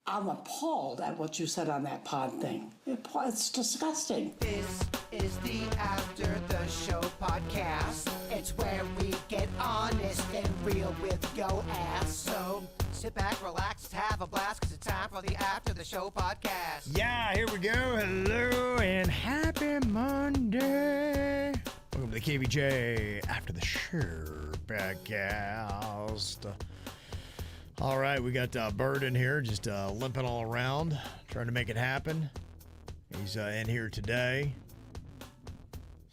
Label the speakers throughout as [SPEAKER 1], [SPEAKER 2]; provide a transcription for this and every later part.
[SPEAKER 1] I'm appalled at what you said on that pod thing. It's disgusting.
[SPEAKER 2] This is the After the Show podcast. It's where we get honest and real with yo ass. So sit back, relax, have a blast, because it's time for the After the Show podcast.
[SPEAKER 3] Yeah, here we go. Hello and happy Monday. Welcome to the KVJ After the Show podcast. All right, we got Bird in here, just limping all around, trying to make it happen. He's in here today.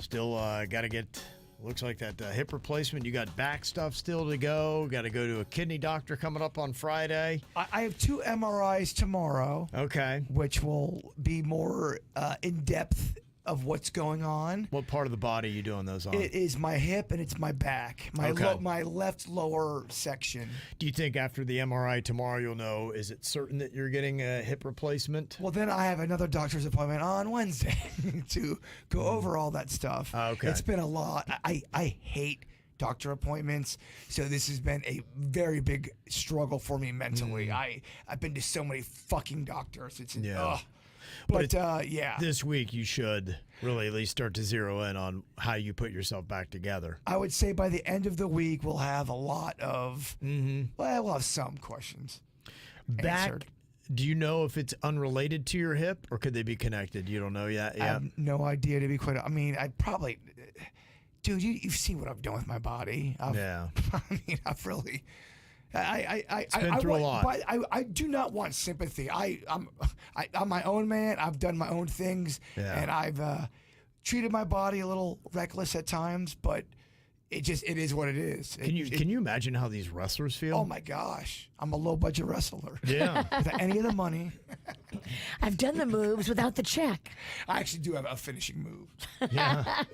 [SPEAKER 3] Still got to get, looks like that hip replacement. You got back stuff still to go. Got to go to a kidney doctor coming up on Friday.
[SPEAKER 4] I have 2 MRIs tomorrow.
[SPEAKER 3] Okay.
[SPEAKER 4] Which will be more in-depth of what's going on.
[SPEAKER 3] What part of the body are you doing those on?
[SPEAKER 4] It is my hip and it's my back, my left lower section.
[SPEAKER 3] Do you think after the MRI tomorrow you'll know, is it certain that you're getting a hip replacement?
[SPEAKER 4] Well, then I have another doctor's appointment on Wednesday to go over all that stuff.
[SPEAKER 3] Okay.
[SPEAKER 4] It's been a lot. I hate doctor appointments, so this has been a very big struggle for me mentally. I've been to so many fucking doctors. It's ugh. But yeah.
[SPEAKER 3] This week you should really at least start to zero in on how you put yourself back together.
[SPEAKER 4] I would say by the end of the week we'll have a lot of, well, we'll have some questions answered.
[SPEAKER 3] Do you know if it's unrelated to your hip or could they be connected? You don't know yet?
[SPEAKER 4] I have no idea, to be quite. I mean, I probably, dude, you've seen what I've done with my body.
[SPEAKER 3] Yeah.
[SPEAKER 4] I mean, I've really.
[SPEAKER 3] It's been through a lot.
[SPEAKER 4] But I do not want sympathy. I'm my own man. I've done my own things, and I've treated my body a little reckless at times. But it is what it is.
[SPEAKER 3] Can you imagine how these wrestlers feel?
[SPEAKER 4] Oh my gosh, I'm a low budget wrestler.
[SPEAKER 3] Yeah,
[SPEAKER 4] without any of the money.
[SPEAKER 5] I've done the moves without the check.
[SPEAKER 4] I actually do have a finishing move.
[SPEAKER 3] Yeah.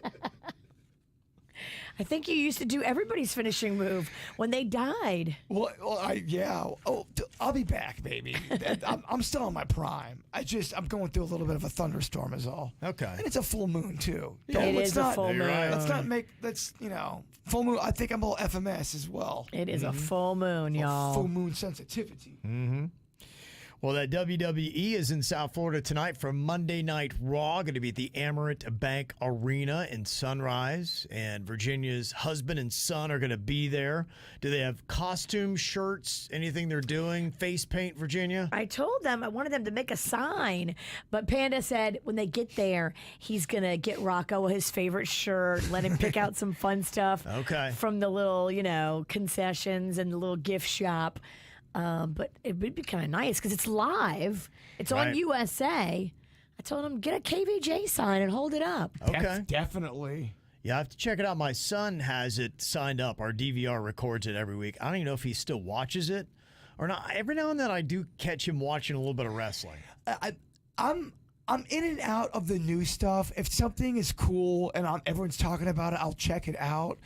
[SPEAKER 5] I think you used to do everybody's finishing move when they died.
[SPEAKER 4] Well, Oh, I'll be back, baby. I'm still in my prime. I'm going through a little bit of a thunderstorm, is all.
[SPEAKER 3] Okay.
[SPEAKER 4] And it's a full moon too.
[SPEAKER 5] It is a full moon.
[SPEAKER 4] Let's full moon. I think I'm a little FMS as well.
[SPEAKER 5] It is a full moon, y'all.
[SPEAKER 4] Full moon sensitivity.
[SPEAKER 3] Mm-hmm. Well, that WWE is in South Florida tonight for Monday Night Raw. Going to be at the Amerant Bank Arena in Sunrise. And Virginia's husband and son are going to be there. Do they have costumes, shirts, anything they're doing? Face paint, Virginia?
[SPEAKER 5] I told them, I wanted them to make a sign. But Panda said when they get there, he's going to get Rocco his favorite shirt, let him pick out some fun stuff from the little, concessions and the little gift shop. But it would be kind of nice because it's live. It's on USA. I told him, get a KVJ sign and hold it up.
[SPEAKER 3] Okay.
[SPEAKER 4] Definitely.
[SPEAKER 3] Yeah, I have to check it out. My son has it signed up. Our DVR records it every week. I don't even know if he still watches it or not. Every now and then I do catch him watching a little bit of wrestling.
[SPEAKER 4] I'm in and out of the new stuff. If something is cool and everyone's talking about it, I'll check it out.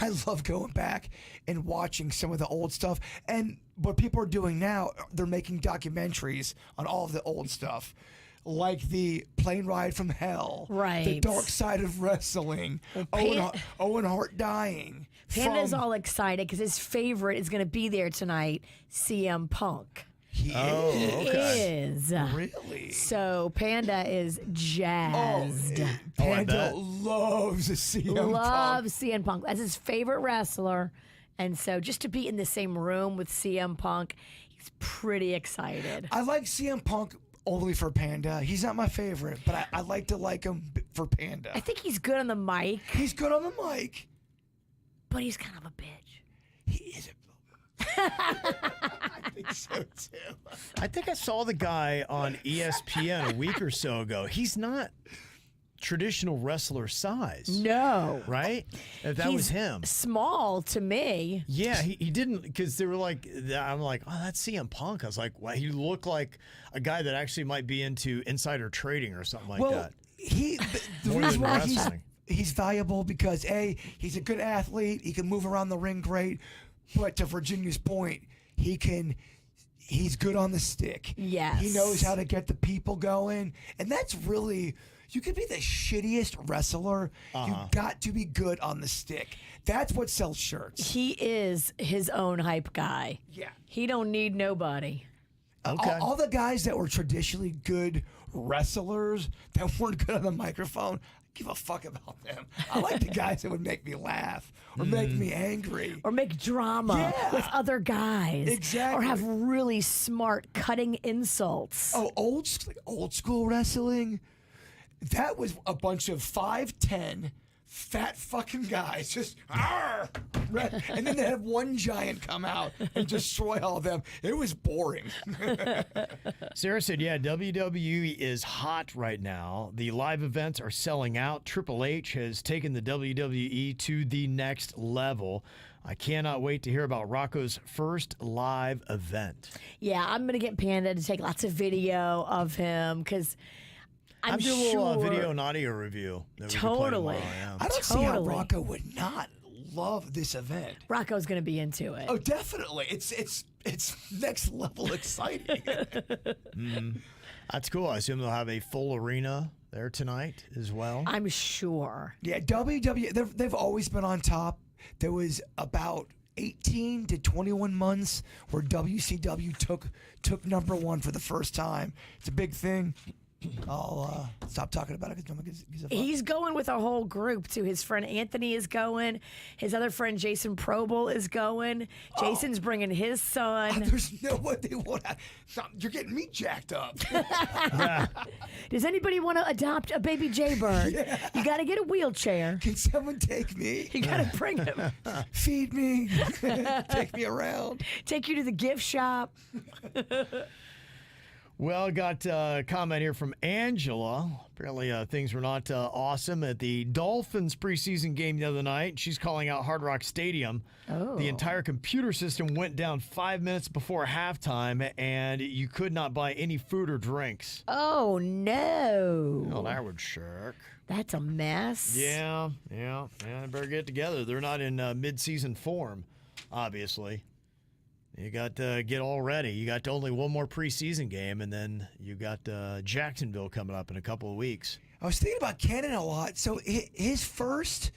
[SPEAKER 4] I love going back and watching some of the old stuff. And what people are doing now, they're making documentaries on all of the old stuff. Like the Plane Ride from Hell.
[SPEAKER 5] Right.
[SPEAKER 4] The Dark Side of Wrestling. Owen Hart dying.
[SPEAKER 5] Panda's all excited because his favorite is going to be there tonight, CM Punk.
[SPEAKER 4] He
[SPEAKER 5] is.
[SPEAKER 4] Really?
[SPEAKER 5] So Panda is jazzed.
[SPEAKER 4] Panda loves CM Punk.
[SPEAKER 5] Loves CM Punk. That's his favorite wrestler. And so just to be in the same room with CM Punk, he's pretty excited.
[SPEAKER 4] I like CM Punk only for Panda. He's not my favorite, but I like to like him for Panda.
[SPEAKER 5] I think he's good on the mic.
[SPEAKER 4] He's good on the mic.
[SPEAKER 5] But he's kind of a bitch.
[SPEAKER 4] He is a I think so too.
[SPEAKER 3] I think I saw the guy on ESPN a week or so ago. He's not traditional wrestler size.
[SPEAKER 5] No.
[SPEAKER 3] Right? If that was him.
[SPEAKER 5] Small to me.
[SPEAKER 3] Yeah, he didn't, because they were like, I'm like, oh, that's CM Punk. I was like, well, he looked like a guy that actually might be into insider trading or something like that.
[SPEAKER 4] The reason why he's valuable because he's a good athlete. He can move around the ring great. But to Virginia's point, he's good on the stick.
[SPEAKER 5] Yes.
[SPEAKER 4] He knows how to get the people going. And that's really, you could be the shittiest wrestler. You got to be good on the stick. That's what sells shirts.
[SPEAKER 5] He is his own hype guy.
[SPEAKER 4] Yeah.
[SPEAKER 5] He don't need nobody.
[SPEAKER 3] Okay.
[SPEAKER 4] All the guys that were traditionally good wrestlers that weren't good on the microphone, I give a fuck about them. I like the guys that would make me laugh or make me angry.
[SPEAKER 5] Or make drama with other guys.
[SPEAKER 4] Exactly.
[SPEAKER 5] Or have really smart, cutting insults.
[SPEAKER 4] Oh, old school wrestling. That was a bunch of 5'10" fat fucking guys just and then they have one giant come out and destroy all of them. It was boring.
[SPEAKER 3] Sarah said, yeah, WWE is hot right now. The live events are selling out. Triple H has taken the WWE to the next level. I cannot wait to hear about Rocco's first live event.
[SPEAKER 5] Yeah, I'm going to get Panda to take lots of video of him because I'm
[SPEAKER 3] do a
[SPEAKER 5] sure.
[SPEAKER 3] little video and audio review. That we can play
[SPEAKER 5] Totally.
[SPEAKER 3] tomorrow, yeah.
[SPEAKER 4] I don't see how Rocco would not love this event.
[SPEAKER 5] Rocco's going to be into it.
[SPEAKER 4] Oh, definitely. It's next level exciting.
[SPEAKER 3] That's cool. I assume they'll have a full arena there tonight as well.
[SPEAKER 5] I'm sure.
[SPEAKER 4] Yeah, WWE, they've always been on top. There was about 18 to 21 months where WCW took number one for the first time. It's a big thing. I'll stop talking about it because no one gives a fuck.
[SPEAKER 5] He's going with a whole group too. His friend Anthony is going. His other friend Jason Probel is going. Jason's bringing his son.
[SPEAKER 4] There's no way they want to. You're getting me jacked up.
[SPEAKER 5] Does anybody want to adopt a baby Jbird?
[SPEAKER 4] Yeah.
[SPEAKER 5] You got to get a wheelchair.
[SPEAKER 4] Can someone take me?
[SPEAKER 5] You got to bring him.
[SPEAKER 4] Feed me. Take me around.
[SPEAKER 5] Take you to the gift shop.
[SPEAKER 3] Well, I got a comment here from Angela. Apparently things were not awesome at the Dolphins preseason game the other night. She's calling out Hard Rock Stadium.
[SPEAKER 5] Oh.
[SPEAKER 3] The entire computer system went down 5 minutes before halftime, and you could not buy any food or drinks.
[SPEAKER 5] Oh, no.
[SPEAKER 3] Well, that would suck.
[SPEAKER 5] That's a mess.
[SPEAKER 3] Yeah, they better get together. They're not in mid-season form, obviously. You got to get all ready. You got only one more preseason game, and then you got Jacksonville coming up in a couple of weeks.
[SPEAKER 4] I was thinking about Cannon a lot. So his first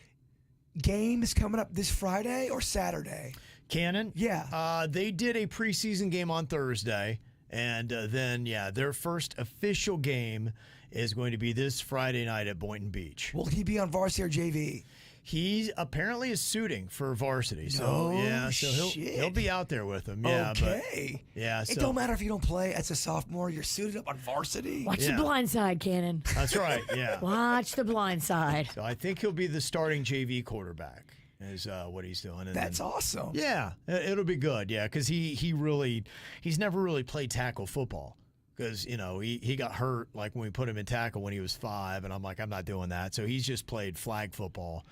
[SPEAKER 4] game is coming up this Friday or Saturday?
[SPEAKER 3] Cannon?
[SPEAKER 4] Yeah.
[SPEAKER 3] They did a preseason game on Thursday, and then, their first official game is going to be this Friday night at Boynton Beach.
[SPEAKER 4] Will he be on varsity or JV?
[SPEAKER 3] He apparently is suiting for varsity,
[SPEAKER 4] No
[SPEAKER 3] so
[SPEAKER 4] shit.
[SPEAKER 3] he'll be out there with them. Yeah,
[SPEAKER 4] Okay.
[SPEAKER 3] But yeah,
[SPEAKER 4] It don't matter if you don't play as a sophomore. You're suited up on varsity.
[SPEAKER 5] Watch
[SPEAKER 3] Yeah.
[SPEAKER 5] the blind side, Cannon.
[SPEAKER 3] that's right. Yeah.
[SPEAKER 5] Watch the blind side.
[SPEAKER 3] So I think he'll be the starting JV quarterback. Is what he's doing. And
[SPEAKER 4] That's awesome.
[SPEAKER 3] Yeah, it'll be good. Yeah, because he's never really played tackle football. Because, he got hurt like when we put him in tackle when he was 5, and I'm like, I'm not doing that. So he's just played flag football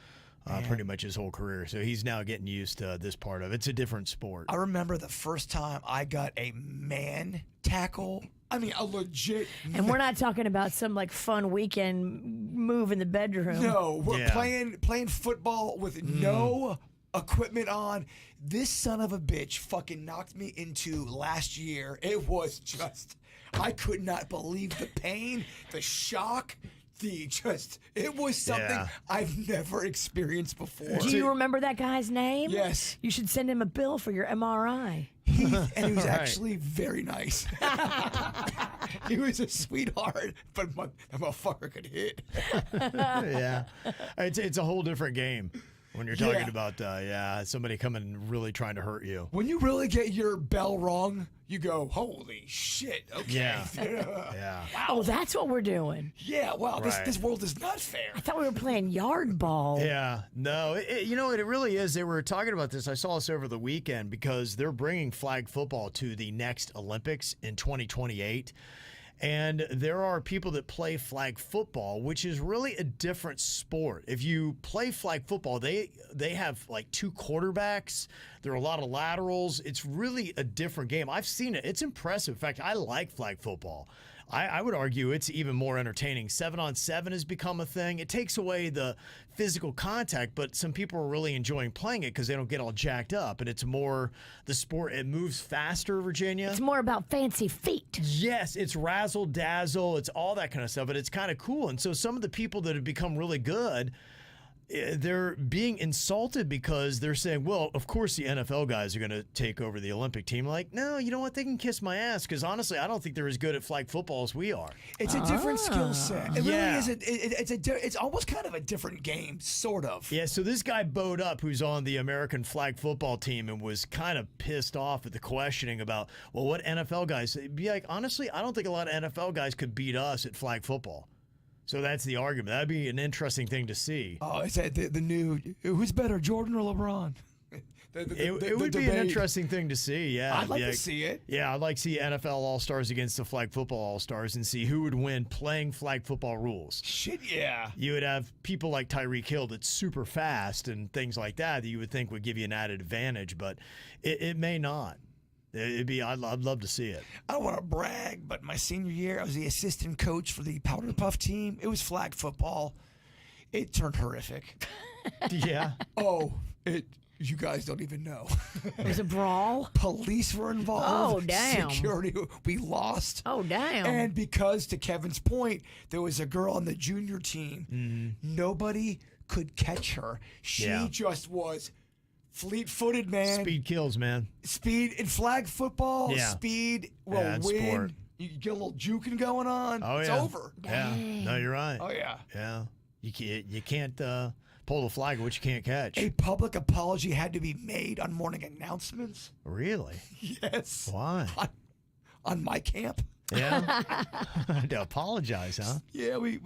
[SPEAKER 3] pretty much his whole career. So he's now getting used to this part of it. It's a different sport.
[SPEAKER 4] I remember the first time I got a man tackle. I mean, a legit.
[SPEAKER 5] And we're not talking about some like fun weekend move in the bedroom.
[SPEAKER 4] No, we're
[SPEAKER 3] Yeah.
[SPEAKER 4] playing football with no equipment on. This son of a bitch fucking knocked me into last year. It was just, I could not believe the pain, the shock, it was something
[SPEAKER 3] Yeah.
[SPEAKER 4] I've never experienced before.
[SPEAKER 5] Do you remember that guy's name?
[SPEAKER 4] Yes.
[SPEAKER 5] You should send him a bill for your MRI.
[SPEAKER 4] And he was
[SPEAKER 3] Right.
[SPEAKER 4] actually very nice. He was a sweetheart, but that motherfucker could hit.
[SPEAKER 3] Yeah, it's a whole different game when you're talking
[SPEAKER 4] Yeah.
[SPEAKER 3] about somebody coming and really trying to hurt you.
[SPEAKER 4] When you really get your bell rung, you go, holy shit, okay.
[SPEAKER 3] Yeah. Yeah.
[SPEAKER 5] Oh, that's what we're doing.
[SPEAKER 4] Yeah, wow,
[SPEAKER 3] Right.
[SPEAKER 4] this world is not fair.
[SPEAKER 5] I thought we were playing yard ball.
[SPEAKER 3] Yeah, no, it really is. They were talking about this. I saw this over the weekend because they're bringing flag football to the next Olympics in 2028. And there are people that play flag football, which is really a different sport. If you play flag football, they have like 2 quarterbacks. There are a lot of laterals. It's really a different game. I've seen it. It's impressive. In fact, I like flag football. I would argue it's even more entertaining. 7-on-7 has become a thing. It takes away the physical contact, but some people are really enjoying playing it because they don't get all jacked up. And it's more the sport. It moves faster, Virginia.
[SPEAKER 5] It's more about fancy feet.
[SPEAKER 3] Yes, it's razzle dazzle. It's all that kind of stuff, but it's kind of cool. And so some of the people that have become really good, they're being insulted because they're saying, well, of course the NFL guys are going to take over the Olympic team. Like, no, you know what? They can kiss my ass because honestly, I don't think they're as good at flag football as we are.
[SPEAKER 4] It's a different skill set. It
[SPEAKER 3] Yeah.
[SPEAKER 4] really is. It's almost kind of a different game, sort of.
[SPEAKER 3] Yeah, so this guy Bowed Up, who's on the American flag football team and was kind of pissed off at the questioning about, well, what NFL guys? Be like, honestly, I don't think a lot of NFL guys could beat us at flag football. So that's the argument. That'd be an interesting thing to see.
[SPEAKER 4] Oh, it's the new, who's better, Jordan or LeBron?
[SPEAKER 3] It would be an interesting thing to see, yeah.
[SPEAKER 4] I'd like to see it.
[SPEAKER 3] Yeah, I'd like to see NFL All-Stars against the flag football All-Stars and see who would win playing flag football rules.
[SPEAKER 4] Shit, yeah.
[SPEAKER 3] You would have people like Tyreek Hill that's super fast and things like that you would think would give you an added advantage, but it may not. I'd love to see it.
[SPEAKER 4] I don't want to brag, but my senior year, I was the assistant coach for the Powder Puff team. It was flag football. It turned horrific.
[SPEAKER 3] Yeah.
[SPEAKER 4] You guys don't even know.
[SPEAKER 5] It was a brawl.
[SPEAKER 4] Police were involved.
[SPEAKER 5] Oh, damn.
[SPEAKER 4] Security, we lost.
[SPEAKER 5] Oh, damn.
[SPEAKER 4] And because, to Kevin's point, there was a girl on the junior team, nobody could catch her. She just was fleet-footed, man.
[SPEAKER 3] Speed kills, man.
[SPEAKER 4] Speed in flag football, speed will win.
[SPEAKER 3] Sport.
[SPEAKER 4] You get a little juking going on.
[SPEAKER 3] Oh,
[SPEAKER 4] it's
[SPEAKER 3] yeah.
[SPEAKER 4] over.
[SPEAKER 3] Yeah. No, you're right.
[SPEAKER 4] Oh, yeah.
[SPEAKER 3] Yeah. You can't pull the flag of what you can't catch.
[SPEAKER 4] A public apology had to be made on morning announcements.
[SPEAKER 3] Really?
[SPEAKER 4] Yes.
[SPEAKER 3] Why?
[SPEAKER 4] On my camp.
[SPEAKER 3] Yeah. To apologize, huh?
[SPEAKER 4] Yeah, we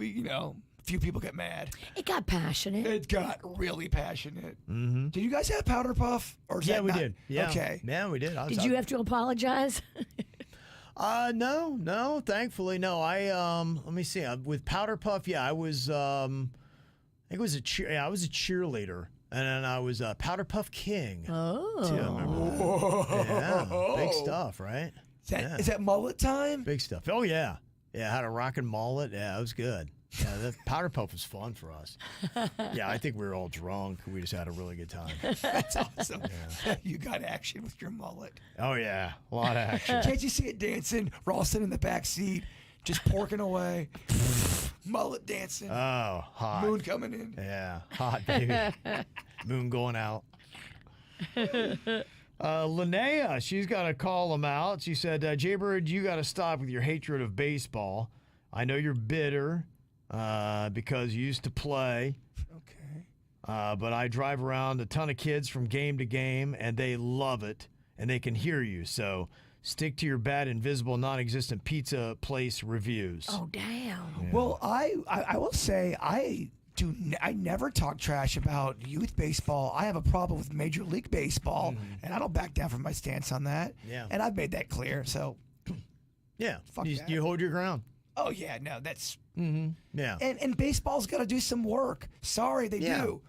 [SPEAKER 4] few people get mad.
[SPEAKER 5] It got passionate.
[SPEAKER 4] It got really passionate.
[SPEAKER 3] Mm-hmm.
[SPEAKER 4] Did you guys have powder puff? Or is that
[SPEAKER 3] we
[SPEAKER 4] not?
[SPEAKER 3] did. Yeah.
[SPEAKER 4] Okay.
[SPEAKER 3] Yeah, we did.
[SPEAKER 5] Did you have to apologize?
[SPEAKER 3] No, thankfully, no. Let me see. With Powder Puff, I was, I think it was I was a cheerleader. And then I was Powder Puff King.
[SPEAKER 5] Oh.
[SPEAKER 3] Too, remember that? Yeah, big stuff, right?
[SPEAKER 4] Is that mullet time?
[SPEAKER 3] Big stuff. Oh, yeah. Yeah, I had a rockin' mullet. Yeah, it was good. Yeah, the Powder Puff was fun for us. Yeah, I think we were all drunk. We just had a really good time.
[SPEAKER 4] That's awesome. Yeah. You got action with your mullet.
[SPEAKER 3] Oh, yeah. A lot of action.
[SPEAKER 4] Can't you see it dancing? Ralston in the back seat, just porking away. Mullet dancing.
[SPEAKER 3] Oh, hot.
[SPEAKER 4] Moon coming in.
[SPEAKER 3] Yeah, hot, baby. Moon going out. Linnea, she's got to call him out. She said, Jbird, you got to stop with your hatred of baseball. I know you're bitter because you used to play.
[SPEAKER 4] Okay.
[SPEAKER 3] But I drive around a ton of kids from game to game, and they love it, and they can hear you. So stick to your bad, invisible, non-existent pizza place reviews.
[SPEAKER 5] Oh, damn.
[SPEAKER 3] Yeah.
[SPEAKER 4] Well, I will say I never talk trash about youth baseball. I have a problem with Major League Baseball, and I don't back down from my stance on that.
[SPEAKER 3] Yeah.
[SPEAKER 4] And I've made that clear. So,
[SPEAKER 3] yeah,
[SPEAKER 4] fuck that.
[SPEAKER 3] you hold your ground.
[SPEAKER 4] Oh yeah, no, that's
[SPEAKER 3] Yeah.
[SPEAKER 4] and baseball's got to do some work. Sorry, they do.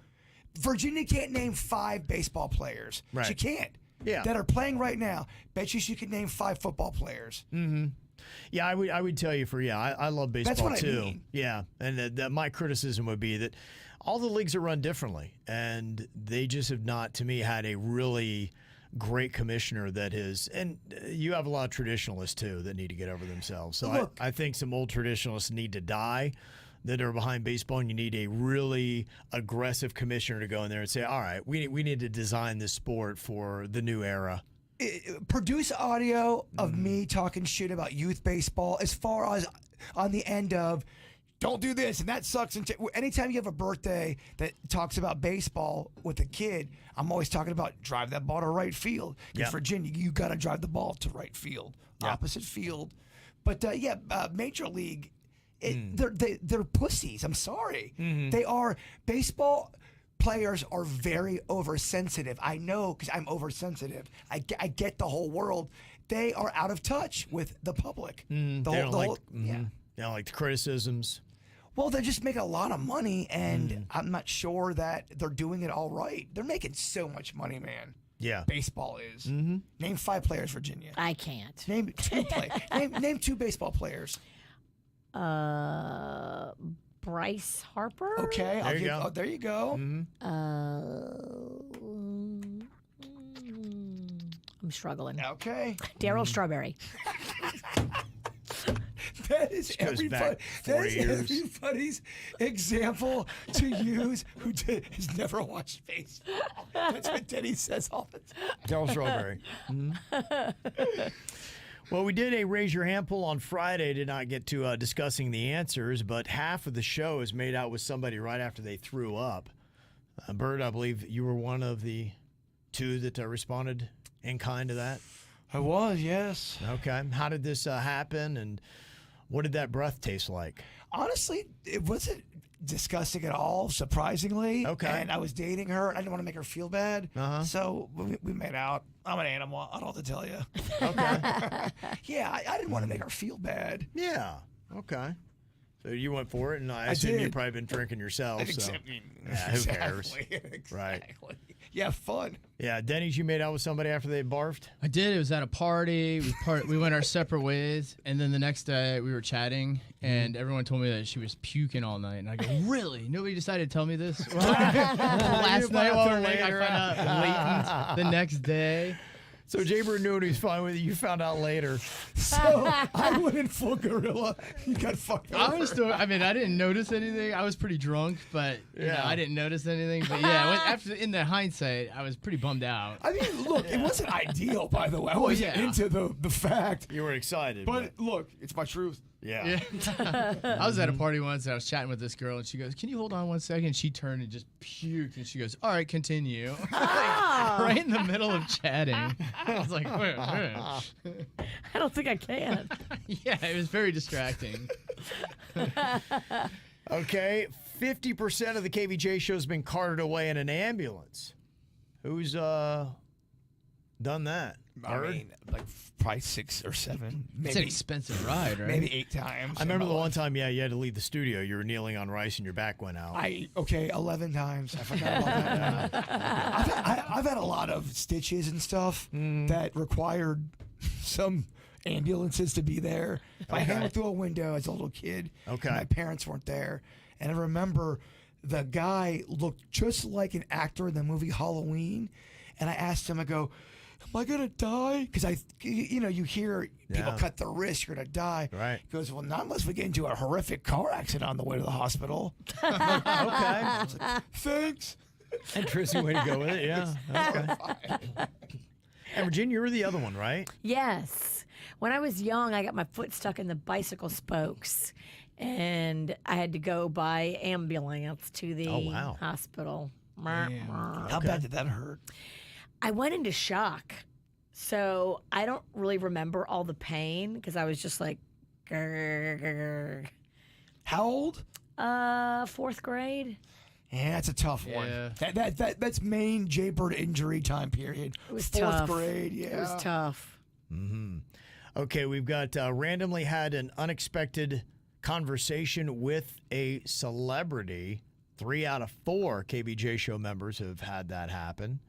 [SPEAKER 4] Virginia can't name 5 baseball players.
[SPEAKER 3] Right.
[SPEAKER 4] She can't.
[SPEAKER 3] Yeah.
[SPEAKER 4] That are playing right now. Bet you she could name 5 football players.
[SPEAKER 3] Yeah, I would tell you I love baseball
[SPEAKER 4] That's what
[SPEAKER 3] too.
[SPEAKER 4] I mean.
[SPEAKER 3] Yeah, and my criticism would be that all the leagues are run differently, and they just have not, to me, had a really great commissioner that is, and you have a lot of traditionalists too that need to get over themselves. So
[SPEAKER 4] Look,
[SPEAKER 3] I think some old traditionalists need to die that are behind baseball, and you need a really aggressive commissioner to go in there and say, all right, we need to design this sport for the new era.
[SPEAKER 4] Produce audio of me talking shit about youth baseball as far as on the end of don't do this and that sucks. And anytime you have a birthday that talks about baseball with a kid, I'm always talking about drive that ball to right field. Because Virginia, you got to drive the ball to right field, opposite field. But Major League, they're pussies. I'm sorry. They are. Baseball players are very oversensitive. I know because I'm oversensitive. I get the whole world. They are out of touch with the public.
[SPEAKER 3] They don't like the criticisms.
[SPEAKER 4] Well, they're just making a lot of money, and I'm not sure that they're doing it all right. They're making so much money, man.
[SPEAKER 3] Yeah.
[SPEAKER 4] Baseball is. Name 5 players, Virginia.
[SPEAKER 5] I can't.
[SPEAKER 4] Name 2 name 2 baseball players.
[SPEAKER 5] Bryce Harper?
[SPEAKER 4] Okay.
[SPEAKER 3] There you go.
[SPEAKER 4] Oh, there you go.
[SPEAKER 5] I'm struggling.
[SPEAKER 4] Okay.
[SPEAKER 5] Daryl Strawberry.
[SPEAKER 4] That is
[SPEAKER 3] goes back 40 years.
[SPEAKER 4] everybody's example to use who has never watched baseball. That's what Denny says all the time.
[SPEAKER 3] Darryl Strawberry. Well, we did a Raise Your Hand poll on Friday. Did not get to discussing the answers, but half of the show is made out with somebody right after they threw up. Bird, I believe you were one of the two that responded in kind to that.
[SPEAKER 4] I was, yes.
[SPEAKER 3] Okay. How did this happen, and what did that breath taste like?
[SPEAKER 4] Honestly, it wasn't disgusting at all, surprisingly.
[SPEAKER 3] Okay.
[SPEAKER 4] And I was dating her, and I didn't want to make her feel bad.
[SPEAKER 3] Uh-huh.
[SPEAKER 4] So we made out. I'm an animal. I don't have to tell you.
[SPEAKER 3] Okay.
[SPEAKER 4] Yeah, I didn't want to make her feel bad.
[SPEAKER 3] Yeah. Okay. So you went for it, and I assume
[SPEAKER 4] did.
[SPEAKER 3] you've probably been drinking yourself. So. Yeah, who cares?
[SPEAKER 4] Exactly.
[SPEAKER 3] Right.
[SPEAKER 4] Yeah, fun.
[SPEAKER 3] Yeah, Denny's, you made out with somebody after they barfed?
[SPEAKER 6] I did. It was at a party. We went our separate ways, and then the next day we were chatting, and everyone told me that she was puking all night. And I go, really? Nobody decided to tell me this last night while we were waiting. I found out latent the next day.
[SPEAKER 3] So Jbird knew what he was fine with it. You found out later.
[SPEAKER 4] So I went in full gorilla. You got fucked over.
[SPEAKER 6] I didn't notice anything. I was pretty drunk, but you know, I didn't notice anything. But yeah, in the hindsight, I was pretty bummed out.
[SPEAKER 4] I mean, look, it wasn't ideal, by the way. I wasn't into the fact.
[SPEAKER 3] You were excited.
[SPEAKER 4] But look, it's my truth.
[SPEAKER 3] Yeah.
[SPEAKER 6] I was at a party once, and I was chatting with this girl, and she goes, "Can you hold on one second?" She turned and just puked, and she goes, "All right, continue." Right in the middle of chatting. I was like, wait.
[SPEAKER 5] I don't think I can.
[SPEAKER 6] Yeah, it was very distracting.
[SPEAKER 3] Okay, 50% of the KVJ show has been carted away in an ambulance. Who's done that?
[SPEAKER 4] I mean, like probably 6 or 7. Maybe,
[SPEAKER 6] It's an expensive ride, right?
[SPEAKER 4] maybe 8 times.
[SPEAKER 3] I remember the one time, you had to leave the studio. You were kneeling on rice and your back went out.
[SPEAKER 4] 11 times. I forgot about that. I've had a lot of stitches and stuff that required some ambulances to be there. My hand went through a window as a little kid.
[SPEAKER 3] Okay.
[SPEAKER 4] My parents weren't there. And I remember the guy looked just like an actor in the movie Halloween. And I asked him, I go, am I going to die? Because you hear people cut their wrist, you're going to die.
[SPEAKER 3] Right.
[SPEAKER 4] He goes, well, not unless we get into a horrific car accident on the way to the hospital.
[SPEAKER 3] Okay.
[SPEAKER 4] I was like, thanks.
[SPEAKER 3] Interesting way to go with it, yeah. Okay. And Virginia, you were the other one, right?
[SPEAKER 5] Yes. When I was young, I got my foot stuck in the bicycle spokes, and I had to go by ambulance to the hospital.
[SPEAKER 4] How bad did that hurt?
[SPEAKER 5] I went into shock. So I don't really remember all the pain because I was just like, grr.
[SPEAKER 4] How old?
[SPEAKER 5] 4th grade.
[SPEAKER 4] Yeah, that's a tough one.
[SPEAKER 6] Yeah.
[SPEAKER 4] That's main Jbird injury time period.
[SPEAKER 5] It was
[SPEAKER 4] 4th
[SPEAKER 5] tough.
[SPEAKER 4] grade, yeah.
[SPEAKER 5] It was tough.
[SPEAKER 3] Mm-hmm. Okay, we've got randomly had an unexpected conversation with a celebrity. 3 out of 4 KVJ show members have had that happen.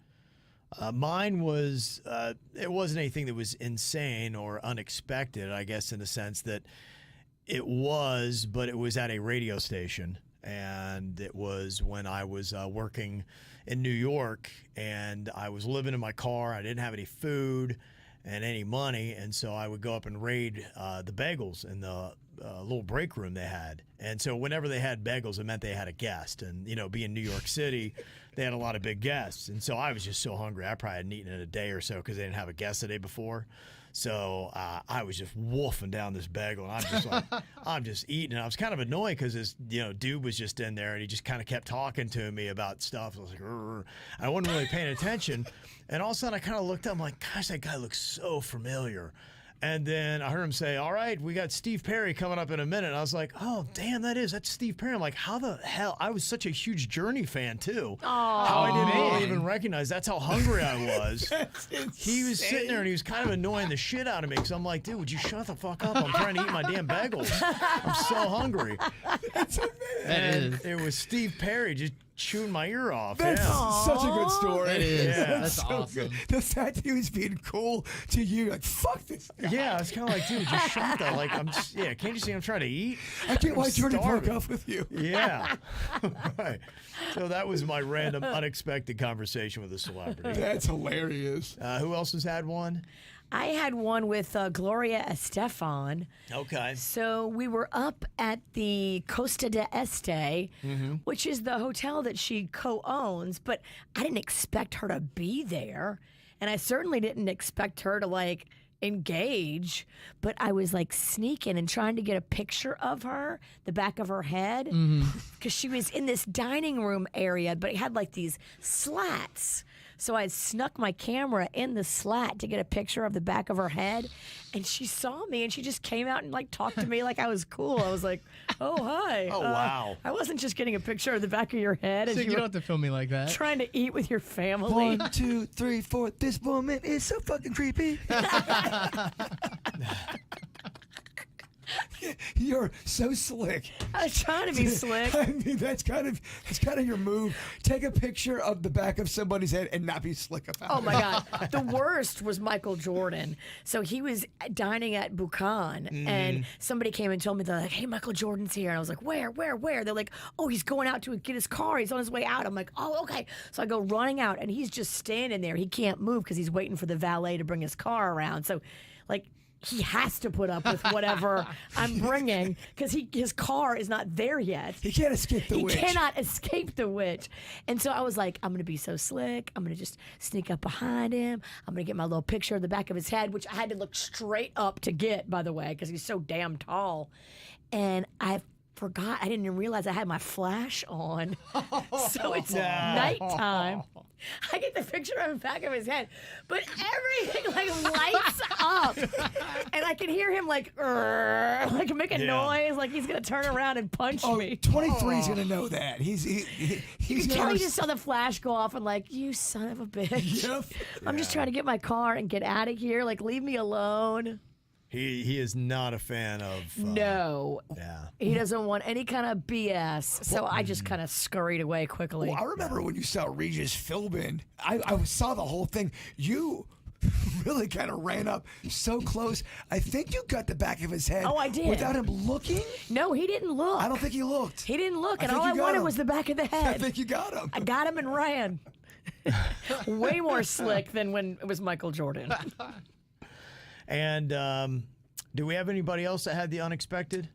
[SPEAKER 3] Mine was, it wasn't anything that was insane or unexpected, I guess, in the sense that it was, but it was at a radio station. And it was when I was working in New York, and I was living in my car. I didn't have any food and any money, and so I would go up and raid the bagels in the little break room they had. And so whenever they had bagels, it meant they had a guest. And, being New York City, they had a lot of big guests. And so I was just so hungry. I probably hadn't eaten in a day or so because they didn't have a guest the day before. So I was just wolfing down this bagel, and I'm just like, I'm just eating. And I was kind of annoyed because this, dude was just in there, and he just kind of kept talking to me about stuff. I was like, "Rrr." I wasn't really paying attention. And all of a sudden, I kind of looked up. I'm like, gosh, that guy looks so familiar. And then I heard him say, all right, we got Steve Perry coming up in a minute. And I was like, oh, damn, that's Steve Perry. I'm like, how the hell? I was such a huge Journey fan, too. How I didn't really even recognize. That's how hungry I was. He was sitting there, and he was kind of annoying the shit out of me. Because I'm like, dude, would you shut the fuck up? I'm trying to eat my damn bagels. I'm so hungry. And it was Steve Perry just chewing my ear off.
[SPEAKER 4] That's such a good story.
[SPEAKER 6] It is.
[SPEAKER 3] Yeah.
[SPEAKER 6] That's
[SPEAKER 4] so
[SPEAKER 6] awesome.
[SPEAKER 4] Good. The fact that he was being cool to you, like, fuck this guy.
[SPEAKER 3] Yeah, it's kind of like, dude, just shut that. Like, can't you see I'm trying to eat?
[SPEAKER 4] I can't why Jordan broke
[SPEAKER 3] starving.
[SPEAKER 4] up with you.
[SPEAKER 3] Yeah. Right. So that was my random, unexpected conversation with a celebrity.
[SPEAKER 4] That's hilarious.
[SPEAKER 3] Who else has had one?
[SPEAKER 5] I had one with Gloria Estefan.
[SPEAKER 3] Okay.
[SPEAKER 5] So we were up at the Costa de Este, which is the hotel that she co-owns, but I didn't expect her to be there. And I certainly didn't expect her to, like, engage, but I was, like, sneaking and trying to get a picture of her, the back of her head, because she was in this dining room area, but it had, like, these slats. So I snuck my camera in the slat to get a picture of the back of her head, and she saw me, and she just came out and, like, talked to me like I was cool. I was like, "Oh, hi."
[SPEAKER 3] Oh, wow.
[SPEAKER 5] I wasn't just getting a picture of the back of your head.
[SPEAKER 6] So
[SPEAKER 5] as
[SPEAKER 6] you don't have to film me like that.
[SPEAKER 5] trying to eat with your family.
[SPEAKER 4] 1, 2, 3, 4. This woman is so fucking creepy. You're so slick.
[SPEAKER 5] I was trying to be slick.
[SPEAKER 4] I mean, that's kind of your move. Take a picture of the back of somebody's head and not be slick about it.
[SPEAKER 5] Oh my God. The worst was Michael Jordan. So he was dining at Bucan and somebody came and told me, they're like, "Hey, Michael Jordan's here." And I was like, Where? They're like, "Oh, he's going out to get his car. He's on his way out." I'm like, "Oh, okay." So I go running out and he's just standing there. He can't move because he's waiting for the valet to bring his car around. So, like, he has to put up with whatever I'm bringing because his car is not there yet.
[SPEAKER 4] He can't escape the witch.
[SPEAKER 5] He cannot escape the witch. And so I was like, I'm going to be so slick. I'm going to just sneak up behind him. I'm going to get my little picture of the back of his head, which I had to look straight up to get, by the way, because he's so damn tall. And I forgot. I didn't even realize I had my flash on. So it's nighttime. I get the picture of the back of his head, but everything like lights up, and I can hear him like make a noise, like he's gonna turn around and punch me.
[SPEAKER 4] 23 is gonna know that. He's
[SPEAKER 5] Kelly just saw the flash go off and like, "You son of a bitch."
[SPEAKER 4] Yep.
[SPEAKER 5] I'm just trying to get my car and get out of here. Like, leave me alone.
[SPEAKER 3] He is not a fan of.
[SPEAKER 5] No.
[SPEAKER 3] Yeah.
[SPEAKER 5] He doesn't want any kind of BS. So I just kind of scurried away quickly.
[SPEAKER 4] Well, I remember when you saw Regis Philbin. I saw the whole thing. You really kind of ran up so close. I think you got the back of his head.
[SPEAKER 5] Oh, I did.
[SPEAKER 4] Without him looking?
[SPEAKER 5] No, he didn't look.
[SPEAKER 4] I don't think he looked.
[SPEAKER 5] He didn't look, and
[SPEAKER 4] think
[SPEAKER 5] all I
[SPEAKER 4] you got
[SPEAKER 5] wanted
[SPEAKER 4] him.
[SPEAKER 5] was the back of the head.
[SPEAKER 4] I think you got him.
[SPEAKER 5] I got him and ran. Way more slick than when it was Michael Jordan.
[SPEAKER 3] And do we have anybody else that had the unexpected?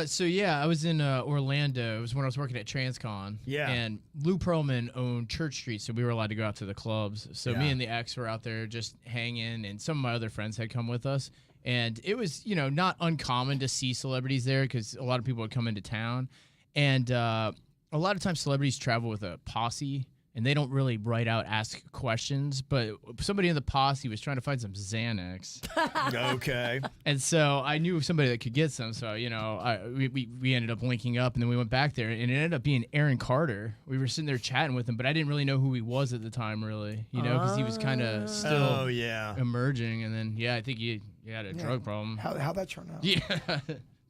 [SPEAKER 6] So yeah, I was in Orlando. It was when I was working at Transcon.
[SPEAKER 3] Yeah.
[SPEAKER 6] And Lou Pearlman owned Church Street, so we were allowed to go out to the clubs. So
[SPEAKER 3] Yeah.
[SPEAKER 6] me and the ex were out there just hanging, and some of my other friends had come with us. And it was, not uncommon to see celebrities there because a lot of people would come into town. And a lot of times celebrities travel with a posse, and they don't really right out ask questions. But somebody in the posse was trying to find some Xanax.
[SPEAKER 3] Okay.
[SPEAKER 6] And so I knew somebody that could get some. So, we ended up linking up, and then we went back there, and it ended up being Aaron Carter. We were sitting there chatting with him, but I didn't really know who he was at the time, really, because he was kind of still emerging. And then, I think he had a drug problem.
[SPEAKER 4] How'd that turn out?
[SPEAKER 6] Yeah.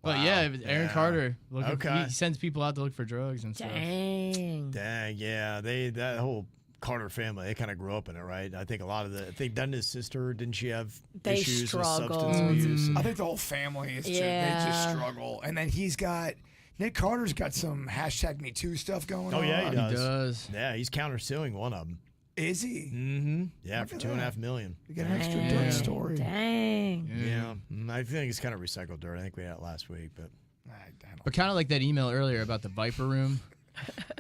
[SPEAKER 6] But it was Aaron Carter.
[SPEAKER 3] Okay.
[SPEAKER 6] He sends people out to look for drugs and stuff.
[SPEAKER 5] Dang.
[SPEAKER 3] Dang, yeah. That whole Carter family, they kind of grew up in it, right? I think doesn't his sister, didn't she have
[SPEAKER 5] They
[SPEAKER 3] issues
[SPEAKER 5] struggled.
[SPEAKER 3] with substance abuse?
[SPEAKER 4] I think the whole family is they
[SPEAKER 5] Yeah.
[SPEAKER 4] just struggle. And then Nick Carter's got some #MeToo stuff going on.
[SPEAKER 3] Oh, yeah, he does.
[SPEAKER 6] He does.
[SPEAKER 3] Yeah, he's countersuing one of them.
[SPEAKER 4] Is he?
[SPEAKER 3] Mm-hmm. Yeah,
[SPEAKER 4] Look
[SPEAKER 3] for
[SPEAKER 4] at
[SPEAKER 3] $2.5 million.
[SPEAKER 4] We got an extra dirt story.
[SPEAKER 5] Dang.
[SPEAKER 3] Yeah. I think it's kind of recycled dirt. I think we had it last week, but
[SPEAKER 4] I don't
[SPEAKER 6] But kind of like that email earlier about the Viper Room.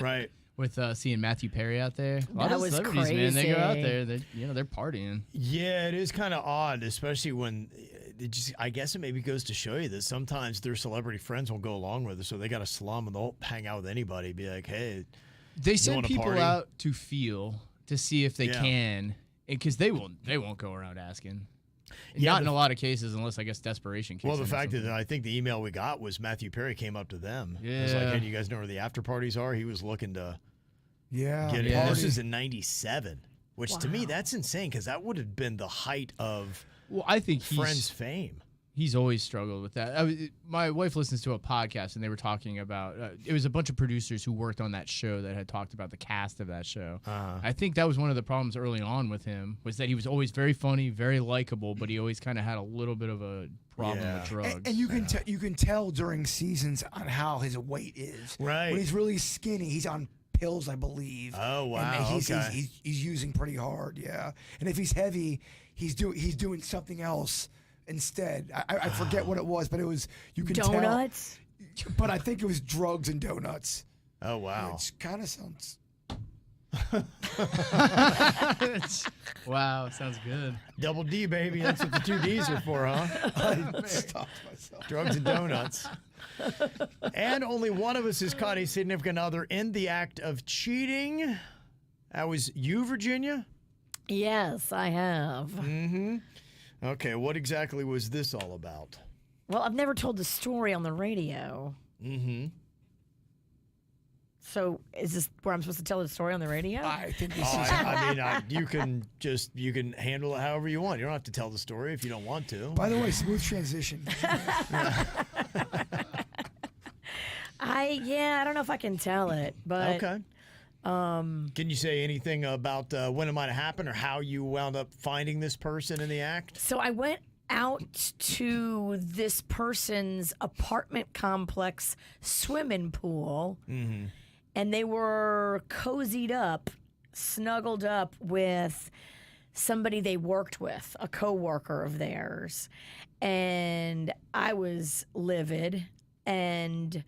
[SPEAKER 3] right.
[SPEAKER 6] With seeing Matthew Perry out there. A lot
[SPEAKER 5] That
[SPEAKER 6] of
[SPEAKER 5] was
[SPEAKER 6] celebrities, man, they go out
[SPEAKER 5] crazy.
[SPEAKER 6] there. They're partying.
[SPEAKER 3] Yeah, it is kind of odd, especially when I guess it maybe goes to show you that sometimes their celebrity friends won't go along with it, so they got to slum and they'll hang out with anybody. Be like, hey,
[SPEAKER 6] They send
[SPEAKER 3] wanna
[SPEAKER 6] people
[SPEAKER 3] party?
[SPEAKER 6] out to feel, to see if they
[SPEAKER 3] Yeah.
[SPEAKER 6] can, because they won't go around asking.
[SPEAKER 3] Yeah,
[SPEAKER 6] Not in a lot of cases, unless I guess desperation.
[SPEAKER 3] well, the
[SPEAKER 6] kicks in or
[SPEAKER 3] fact
[SPEAKER 6] something.
[SPEAKER 3] that I think the email we got was Matthew Perry came up to them. It was like,
[SPEAKER 6] Yeah.
[SPEAKER 3] hey, do you guys know where the after parties are? He was looking to
[SPEAKER 4] Yeah.
[SPEAKER 3] get in.
[SPEAKER 6] Yeah.
[SPEAKER 3] This is in '97, which to me that's insane because that would have been the height of
[SPEAKER 6] Well, I think
[SPEAKER 3] Friends fame.
[SPEAKER 6] He's always struggled with that. My wife listens to a podcast, and they were talking about it was a bunch of producers who worked on that show that had talked about the cast of that show. I think that was one of the problems early on with him, was that he was always very funny, very likable, but he always kind of had a little bit of a problem with drugs.
[SPEAKER 4] And you can you can tell during seasons on how his weight is.
[SPEAKER 3] Right.
[SPEAKER 4] When he's really skinny, he's on pills, I believe.
[SPEAKER 3] Oh, wow,
[SPEAKER 4] And he's
[SPEAKER 3] okay.
[SPEAKER 4] using pretty hard, yeah. And if he's heavy, he's doing something else instead. I forget what it was, but it was you can
[SPEAKER 5] Donuts?
[SPEAKER 4] tell. But I think it was drugs and donuts.
[SPEAKER 3] Oh wow.
[SPEAKER 4] Which kind of sounds.
[SPEAKER 6] Wow, sounds good.
[SPEAKER 3] Double D, baby. That's what the 2 Ds are for, huh?
[SPEAKER 4] I stopped myself.
[SPEAKER 3] Drugs and donuts. And only one of us has caught a significant other in the act of cheating. That was you, Virginia?
[SPEAKER 5] Yes, I have.
[SPEAKER 3] Mm-hmm. Okay, what exactly was this all about?
[SPEAKER 5] Well, I've never told the story on the radio.
[SPEAKER 3] Mm-hmm.
[SPEAKER 5] So is this where I'm supposed to tell the story on the radio?
[SPEAKER 4] I think this
[SPEAKER 3] Oh,
[SPEAKER 4] is.
[SPEAKER 3] you can handle it however you want. You don't have to tell the story if you don't want to.
[SPEAKER 4] By the way, smooth transition.
[SPEAKER 5] I don't know if I can tell it, but
[SPEAKER 3] Okay. Can you say anything about when it might have happened or how you wound up finding this person in the act?
[SPEAKER 5] So I went out to this person's apartment complex swimming pool, and they were cozied up, snuggled up with somebody they worked with, a coworker of theirs. And I was livid and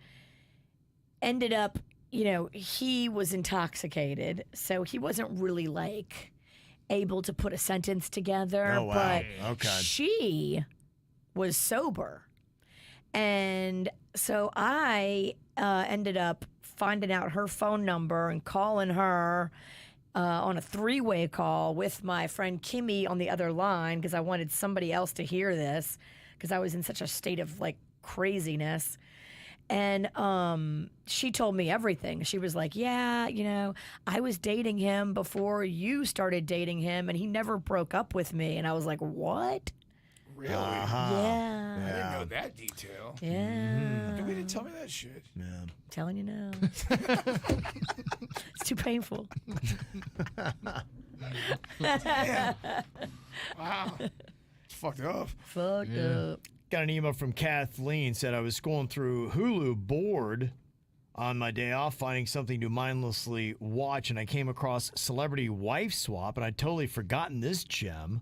[SPEAKER 5] ended up, he was intoxicated, so he wasn't really like able to put a sentence together.
[SPEAKER 3] Oh, wow.
[SPEAKER 5] But
[SPEAKER 3] Okay.
[SPEAKER 5] she was sober. And so I ended up finding out her phone number and calling her on a 3-way call with my friend Kimmy on the other line because I wanted somebody else to hear this because I was in such a state of like craziness. And she told me everything. She was like, yeah, I was dating him before you started dating him, and he never broke up with me. And I was like, what?
[SPEAKER 4] Really?
[SPEAKER 3] Uh-huh.
[SPEAKER 5] Yeah.
[SPEAKER 4] I didn't know that detail.
[SPEAKER 5] Yeah.
[SPEAKER 4] You didn't tell me that shit.
[SPEAKER 3] Yeah.
[SPEAKER 5] I'm telling you now. It's too painful.
[SPEAKER 4] Yeah. Wow. It's fucked up.
[SPEAKER 5] Fucked up.
[SPEAKER 3] Got an email from Kathleen, said I was scrolling through Hulu bored on my day off, finding something to mindlessly watch, and I came across Celebrity Wife Swap, and I'd totally forgotten this gem.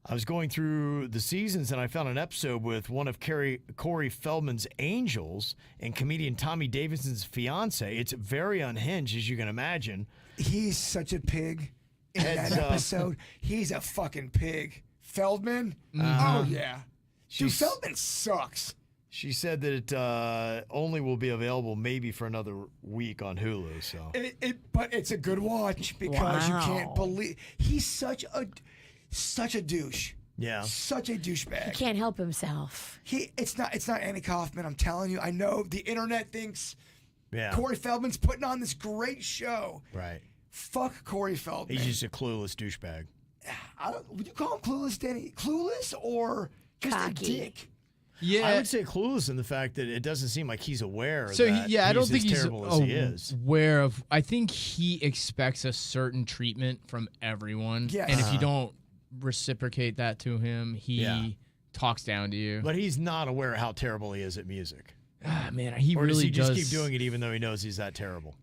[SPEAKER 3] I was going through the seasons, and I found an episode with one of Corey Feldman's angels and comedian Tommy Davidson's fiance. It's very unhinged, as you can imagine.
[SPEAKER 4] He's such a pig in
[SPEAKER 3] Heads
[SPEAKER 4] that
[SPEAKER 3] up.
[SPEAKER 4] episode. He's a fucking pig. Feldman?
[SPEAKER 3] Uh-huh.
[SPEAKER 4] Oh, yeah. Dude, Feldman sucks.
[SPEAKER 3] She said that it only will be available maybe for another week on Hulu. So
[SPEAKER 4] But it's a good watch because you
[SPEAKER 5] Wow.
[SPEAKER 4] can't believe he's such a douche.
[SPEAKER 3] yeah,
[SPEAKER 4] Such a douchebag.
[SPEAKER 5] He can't help himself.
[SPEAKER 4] It's not Andy Kaufman, I'm telling you. I know the internet thinks
[SPEAKER 3] yeah,
[SPEAKER 4] Corey Feldman's putting on this great show.
[SPEAKER 3] right.
[SPEAKER 4] Fuck Corey Feldman.
[SPEAKER 3] He's just a clueless douchebag.
[SPEAKER 4] Would you call him clueless, Danny? Clueless or just
[SPEAKER 5] Cocky.
[SPEAKER 4] a dick?
[SPEAKER 6] Yeah.
[SPEAKER 3] I would say clueless in the fact that it doesn't seem like he's aware.
[SPEAKER 6] So
[SPEAKER 3] that
[SPEAKER 6] I don't think
[SPEAKER 3] as
[SPEAKER 6] he's
[SPEAKER 3] terrible as he is.
[SPEAKER 6] aware of. I think he expects a certain treatment from everyone,
[SPEAKER 4] Yes.
[SPEAKER 6] and if you don't reciprocate that to him, he
[SPEAKER 3] Yeah.
[SPEAKER 6] talks down to you.
[SPEAKER 3] But he's not aware of how terrible he is at music.
[SPEAKER 6] Man, he
[SPEAKER 3] Or
[SPEAKER 6] really
[SPEAKER 3] does he just
[SPEAKER 6] does
[SPEAKER 3] keep doing it even though he knows he's that terrible?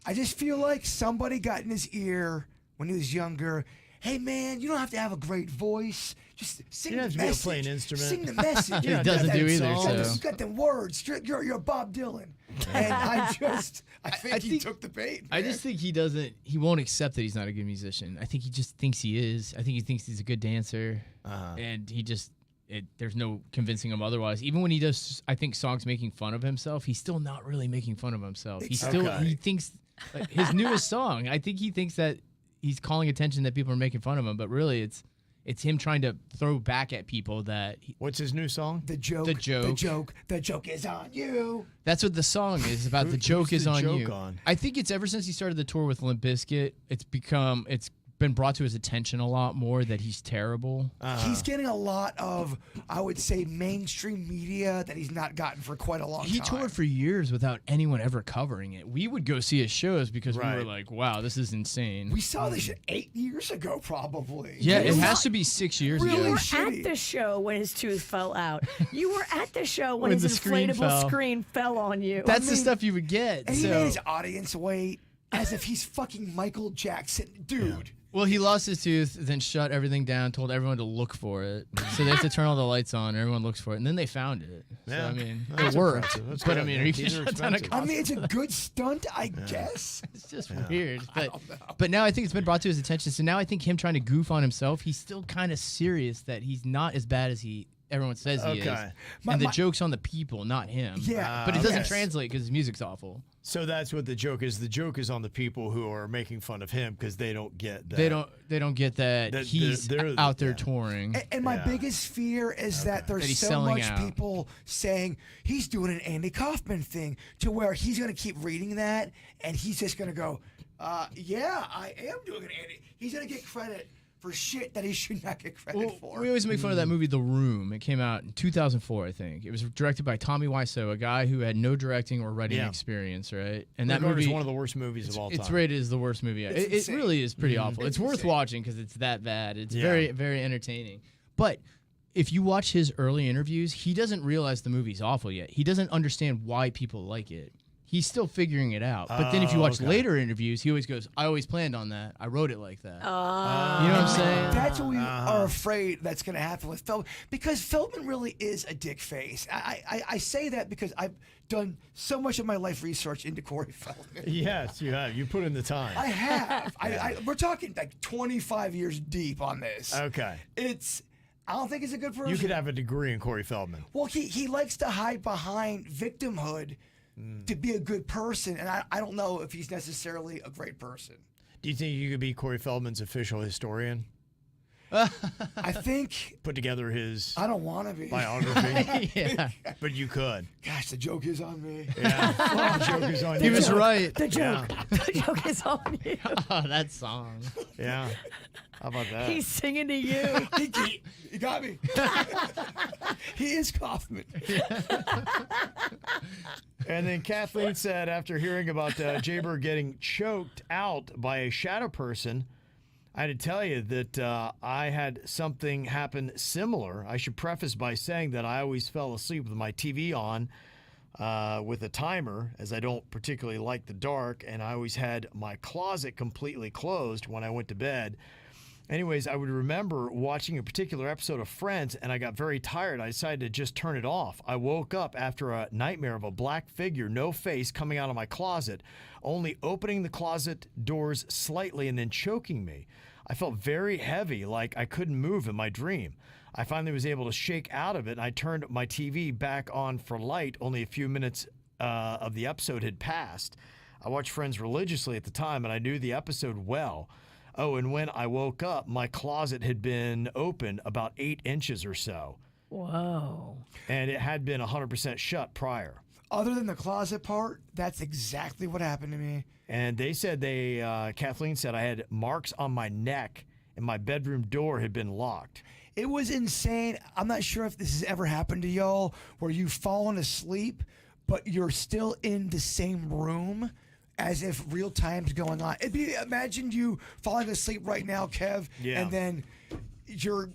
[SPEAKER 4] I just feel like somebody got in his ear when he was younger. Hey man, you don't have to have a great voice. Just sing
[SPEAKER 3] You don't have
[SPEAKER 4] the
[SPEAKER 3] to be able to
[SPEAKER 4] message.
[SPEAKER 3] play an instrument.
[SPEAKER 4] Sing the message.
[SPEAKER 3] You
[SPEAKER 6] He doesn't
[SPEAKER 3] got
[SPEAKER 6] do
[SPEAKER 3] that
[SPEAKER 6] either.
[SPEAKER 3] song.
[SPEAKER 6] So
[SPEAKER 4] You got the words. You're Bob Dylan. And I think he took the bait.
[SPEAKER 6] I
[SPEAKER 4] man.
[SPEAKER 6] just think he won't accept that he's not a good musician. I think he just thinks he is. I think he thinks he's a good dancer, and there's no convincing him otherwise. Even when he does, I think, songs making fun of himself, he's still not really making fun of himself. He thinks like, his newest song. I think he thinks that he's calling attention that people are making fun of him, but really it's him trying to throw back at people that.
[SPEAKER 3] What's his new song?
[SPEAKER 4] The joke.
[SPEAKER 6] The joke.
[SPEAKER 4] The joke is on you.
[SPEAKER 6] That's what the song is about. The joke
[SPEAKER 3] who's
[SPEAKER 6] is
[SPEAKER 3] the
[SPEAKER 6] on
[SPEAKER 3] joke
[SPEAKER 6] you.
[SPEAKER 3] on?
[SPEAKER 6] I think it's ever since he started the tour with Limp Bizkit, it's been brought to his attention a lot more that he's terrible.
[SPEAKER 4] He's getting a lot of, I would say, mainstream media that he's not gotten for quite a long time.
[SPEAKER 6] He toured for years without anyone ever covering it. We would go see his shows because we were
[SPEAKER 3] Right.
[SPEAKER 6] like, wow, this is insane.
[SPEAKER 4] We saw this shit 8 years ago, probably.
[SPEAKER 6] Yeah, it
[SPEAKER 4] was
[SPEAKER 6] has to be 6 years
[SPEAKER 4] really
[SPEAKER 6] ago.
[SPEAKER 5] You were
[SPEAKER 4] shitty.
[SPEAKER 5] at the show when his tooth fell out. You were at the show when
[SPEAKER 6] When
[SPEAKER 5] his
[SPEAKER 6] the screen
[SPEAKER 5] inflatable
[SPEAKER 6] fell.
[SPEAKER 5] screen fell on you.
[SPEAKER 6] That's the stuff you would get.
[SPEAKER 4] And he made
[SPEAKER 6] So
[SPEAKER 4] his audience wait as if he's fucking Michael Jackson. Dude,
[SPEAKER 6] Well, he lost his tooth, then shut everything down, told everyone to look for it. So they have to turn all the lights on, everyone looks for it, and then they found it. So,
[SPEAKER 3] Yeah.
[SPEAKER 6] I mean,
[SPEAKER 3] That's
[SPEAKER 6] it worked.
[SPEAKER 3] impressive. That's
[SPEAKER 6] But,
[SPEAKER 3] good.
[SPEAKER 6] I mean, are you
[SPEAKER 3] These
[SPEAKER 6] going
[SPEAKER 3] are
[SPEAKER 6] to shut down a
[SPEAKER 3] expensive.
[SPEAKER 4] I mean, it's a good stunt, I guess.
[SPEAKER 6] It's just weird. But now I think it's been brought to his attention. So now I think him trying to goof on himself, he's still kind of serious that he's not as bad as everyone says he is.
[SPEAKER 3] Okay.
[SPEAKER 6] And the joke's on the people, not him.
[SPEAKER 4] Yeah.
[SPEAKER 6] But it doesn't
[SPEAKER 4] Yes.
[SPEAKER 6] translate because his music's awful.
[SPEAKER 3] So that's what the joke is. The joke is on the people who are making fun of him because they don't get that.
[SPEAKER 6] They don't get that
[SPEAKER 3] That
[SPEAKER 6] he's
[SPEAKER 3] they're-
[SPEAKER 6] out there
[SPEAKER 3] yeah.
[SPEAKER 6] touring.
[SPEAKER 4] And my biggest fear is that there's
[SPEAKER 6] That he's
[SPEAKER 4] so
[SPEAKER 6] selling
[SPEAKER 4] much
[SPEAKER 6] out.
[SPEAKER 4] people saying he's doing an Andy Kaufman thing to where he's going to keep reading that and he's just going to go, yeah, I am doing an Andy. He's going to get credit for shit that he should not get credit for.
[SPEAKER 6] We always make fun of that movie, The Room. It came out in 2004, I think. It was directed by Tommy Wiseau, a guy who had no directing or writing experience, right? And that
[SPEAKER 3] Regarded as
[SPEAKER 6] movie
[SPEAKER 3] one of the worst movies of all time.
[SPEAKER 6] It's rated as the worst movie. It
[SPEAKER 4] insane.
[SPEAKER 6] really is pretty awful. It's worth
[SPEAKER 4] insane.
[SPEAKER 6] watching because it's that bad. It's
[SPEAKER 3] Yeah.
[SPEAKER 6] very, very entertaining. But if you watch his early interviews, he doesn't realize the movie's awful yet. He doesn't understand why people like it. He's still figuring it out. But then if you watch later interviews, he always goes, I always planned on that. I wrote it like that. You know what I'm saying?
[SPEAKER 4] That's what we are afraid that's going to happen with Feldman because Feldman really is a dick face. I say that because I've done so much of my life research into Corey Feldman.
[SPEAKER 3] Yes, you have. You put in the time.
[SPEAKER 4] I have. We're talking like 25 years deep on this.
[SPEAKER 3] Okay.
[SPEAKER 4] I don't think he's a good person.
[SPEAKER 3] You could have a degree in Corey Feldman.
[SPEAKER 4] Well, he likes to hide behind victimhood to be a good person, and I don't know if he's necessarily a great person.
[SPEAKER 3] Do you think you could be Corey Feldman's official historian?
[SPEAKER 4] I think
[SPEAKER 3] Put together his
[SPEAKER 4] I don't want to be.
[SPEAKER 3] biography?
[SPEAKER 6] Yeah.
[SPEAKER 3] But you could.
[SPEAKER 4] Gosh, the joke is on me.
[SPEAKER 3] Yeah. The joke is on
[SPEAKER 6] He
[SPEAKER 3] you.
[SPEAKER 6] was right.
[SPEAKER 5] The joke. The joke is on you.
[SPEAKER 6] Oh, that song.
[SPEAKER 3] Yeah. How about that?
[SPEAKER 5] He's singing to you.
[SPEAKER 4] He got me. He is Kaufman.
[SPEAKER 3] And then Kathleen said, after hearing about Jbird getting choked out by a shadow person, I had to tell you that I had something happen similar. I should preface by saying that I always fell asleep with my TV on with a timer, as I don't particularly like the dark, and I always had my closet completely closed when I went to bed. Anyways, I would remember watching a particular episode of Friends, and I got very tired. I decided to just turn it off. I woke up after a nightmare of a black figure, no face, coming out of my closet, only opening the closet doors slightly and then choking me. I felt very heavy, like I couldn't move in my dream. I finally was able to shake out of it, and I turned my TV back on for light. Only a few minutes of the episode had passed. I watched Friends religiously at the time, and I knew the episode well. Oh, and when I woke up, my closet had been open about 8 inches or so.
[SPEAKER 5] Whoa.
[SPEAKER 3] And it had been 100% shut prior.
[SPEAKER 4] Other than the closet part, that's exactly what happened to me.
[SPEAKER 3] And they said Kathleen said I had marks on my neck and my bedroom door had been locked.
[SPEAKER 4] It was insane. I'm not sure if this has ever happened to y'all where you've fallen asleep, but you're still in the same room as if real time's going on. Imagine you falling asleep right now, Kev, and then you're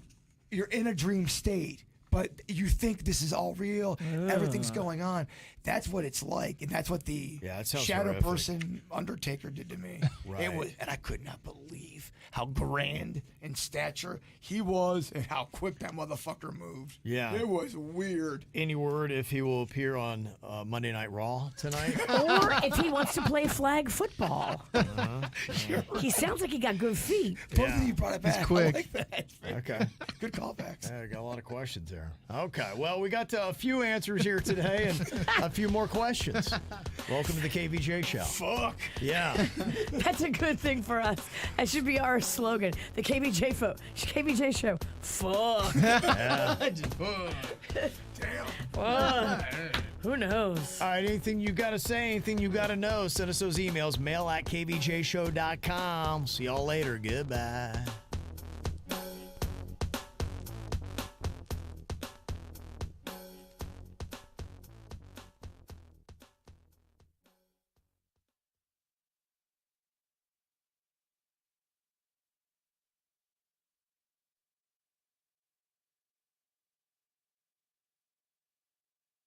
[SPEAKER 4] in a dream state, but you think this is all real, everything's going on. That's what it's like, and that's what the
[SPEAKER 3] that sounds
[SPEAKER 4] shadow
[SPEAKER 3] horrific.
[SPEAKER 4] person Undertaker did to me.
[SPEAKER 3] Right.
[SPEAKER 4] It was, and I could not believe how grand in stature he was and how quick that motherfucker moved.
[SPEAKER 3] Yeah.
[SPEAKER 4] It was weird.
[SPEAKER 3] Any word if he will appear on Monday Night Raw tonight?
[SPEAKER 5] Or if he wants to play flag football. He sounds like he got good feet.
[SPEAKER 4] Both of you brought it back.
[SPEAKER 6] quick.
[SPEAKER 4] I like that.
[SPEAKER 3] Okay.
[SPEAKER 4] Good callbacks.
[SPEAKER 3] I got a lot of questions there. Okay. Well, we got a few answers here today and a few more questions. Welcome to the KVJ Show.
[SPEAKER 4] Fuck.
[SPEAKER 3] Yeah.
[SPEAKER 5] That's a good thing for us. That should be our slogan. The KVJ Show. Fuck.
[SPEAKER 4] Damn.
[SPEAKER 5] Fuck. Who knows?
[SPEAKER 3] All right, anything you got to say, anything you got to know, send us those emails, mail@kvjshow.com. See y'all later. Goodbye.